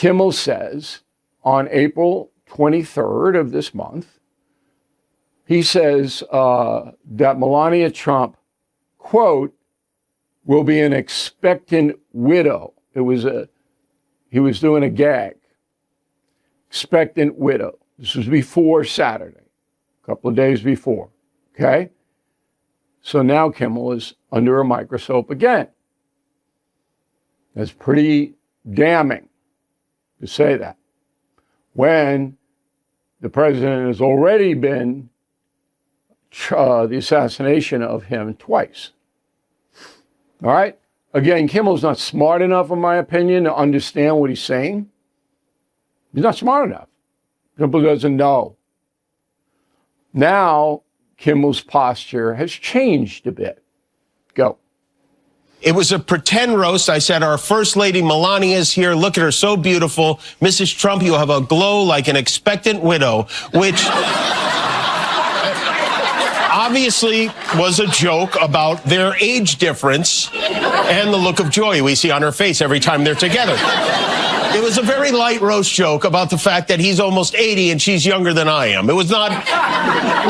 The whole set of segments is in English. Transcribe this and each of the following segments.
Kimmel says on April 23rd of this month, he says that Melania Trump, quote, will be an expectant widow. He was doing a gag. Expectant widow. This was before Saturday, a couple of days before, okay? So now Kimmel is under a microscope again. That's pretty damning to say that, when the president has already been the assassination of him twice. All right? Again, Kimmel's not smart enough, in my opinion, to understand what he's saying. He's not smart enough. Simply doesn't know. Now, Kimmel's posture has changed a bit. Go. It was a pretend roast. I said, our First Lady Melania is here. Look at her, so beautiful. Mrs. Trump, you have a glow like an expectant widow, which obviously was a joke about their age difference and the look of joy we see on her face every time they're together. It was a very light roast joke about the fact that he's almost 80 and she's younger than I am. It was not,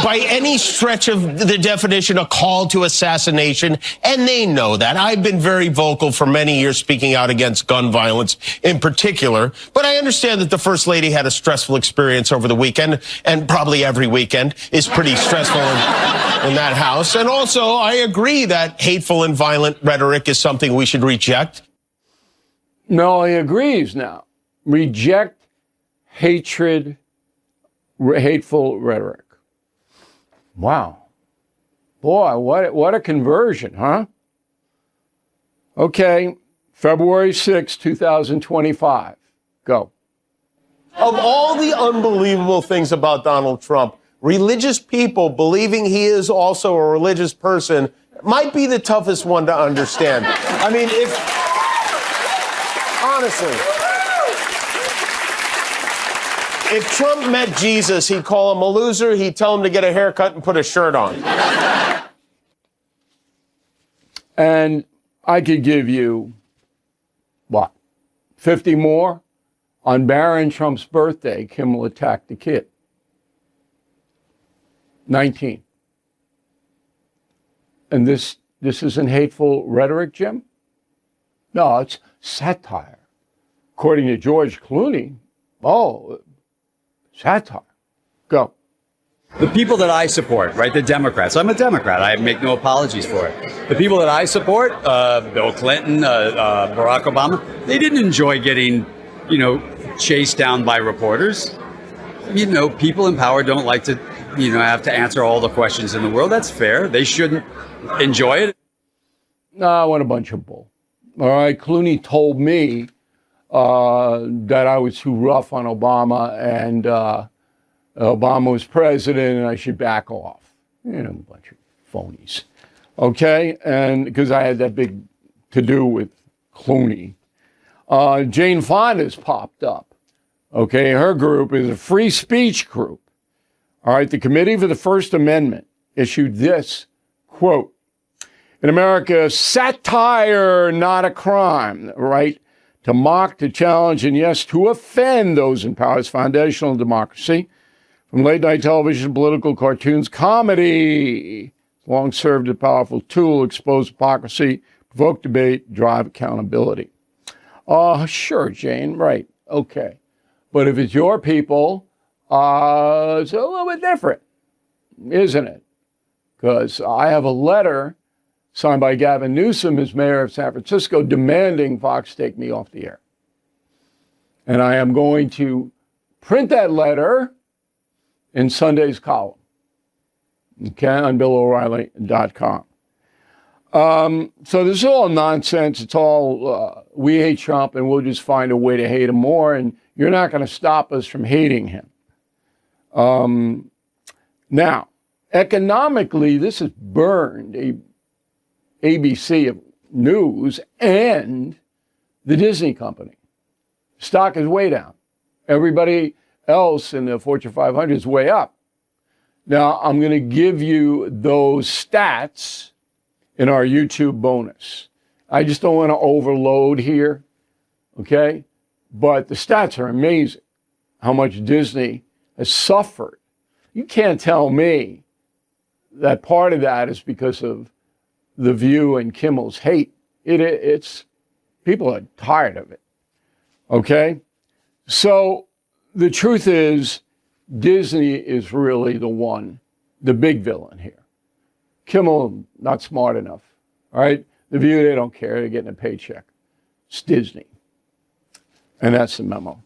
by any stretch of the definition, a call to assassination, and they know that. I've been very vocal for many years speaking out against gun violence in particular, but I understand that the First Lady had a stressful experience over the weekend, and probably every weekend is pretty stressful in that house. And also, I agree that hateful and violent rhetoric is something we should reject. No, he agrees now. Reject hatred, hateful rhetoric. Wow. Boy, what a conversion, huh? Okay, February 6, 2025. Go. Of all the unbelievable things about Donald Trump, religious people believing he is also a religious person might be the toughest one to understand. I mean, honestly, if Trump met Jesus, he'd call him a loser, he'd tell him to get a haircut and put a shirt on. And I could give you, 50 more? On Barron Trump's birthday, Kimmel attacked a kid. 19. And this isn't hateful rhetoric, Jim? No, it's satire. According to George Clooney, satire. Go. The people that I support, right, the Democrats, I'm a Democrat. I make no apologies for it. The people that I support, Bill Clinton, Barack Obama, they didn't enjoy getting, chased down by reporters. People in power don't like to, have to answer all the questions in the world. That's fair. They shouldn't enjoy it. No, what a bunch of bull. All right, Clooney told me that I was too rough on Obama and Obama was president and I should back off. A bunch of phonies. Okay, and because I had that big to-do with Clooney. Jane Fonda's popped up. Okay, her group is a free speech group. All right, the Committee for the First Amendment issued this, quote, in America, satire, not a crime, the right to mock, to challenge, and yes, to offend those in power is foundational in democracy. From late-night television, political cartoons, comedy, long served as a powerful tool, expose hypocrisy, provoke debate, drive accountability. Sure, Jane, right, okay. But if it's your people, it's a little bit different, isn't it? Because I have a letter signed by Gavin Newsom as mayor of San Francisco demanding Fox take me off the air. And I am going to print that letter in Sunday's column, okay, on BillO'Reilly.com. So this is all nonsense. It's all, we hate Trump and we'll just find a way to hate him more, and you're not going to stop us from hating him. Now, economically, this has burned ABC News and the Disney company. Stock is way down. Everybody else in the Fortune 500 is way up. Now, I'm going to give you those stats in our YouTube bonus. I just don't want to overload here, okay? But the stats are amazing, how much Disney has suffered. You can't tell me that part of that is because of The View and Kimmel's hate. It's people are tired of it. Okay? So the truth is, Disney is really the big villain here. Kimmel, not smart enough. All right? The View, they don't care. They're getting a paycheck. It's Disney. And that's the memo.